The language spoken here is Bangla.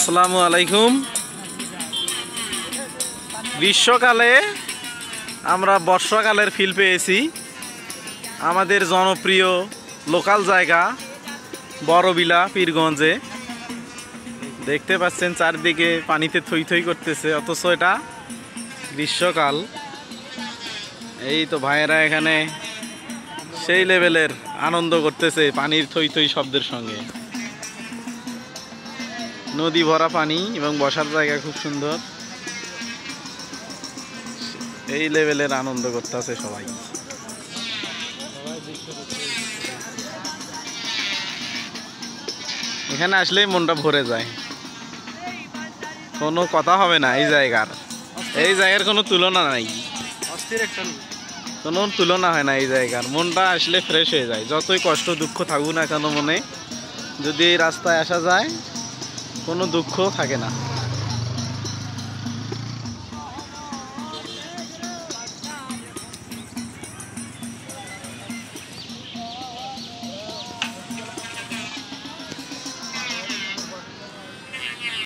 আসসালামু আলাইকুম। গ্রীষ্মকালে আমরা বর্ষাকালের ফিল পেয়েছি। আমাদের জনপ্রিয় লোকাল জায়গা বড়বিলা পীরগঞ্জে দেখতে পাচ্ছেন চারদিকে পানিতে থই থই করতেছে, অথচ এটা গ্রীষ্মকাল। এই তো ভাইয়েরা এখানে সেই লেভেলের আনন্দ করতেছে পানির থই থই শব্দের সঙ্গে। নদী ভরা পানি এবং বসার জায়গা খুব সুন্দর। এই লেভেলের আনন্দ করতেছে সবাই। এখানে আসলেই মনটা ভরে যায়, কোনো কথা হবে না। এই জায়গার কোনো তুলনা নাই, কোনো তুলনা হয় না। এই জায়গার মনটা আসলে ফ্রেশ হয়ে যায়। যতই কষ্ট দুঃখ থাকুক না কেন মনে, যদি এই রাস্তায় আসা যায় কোনো দুঃখ থাকে না।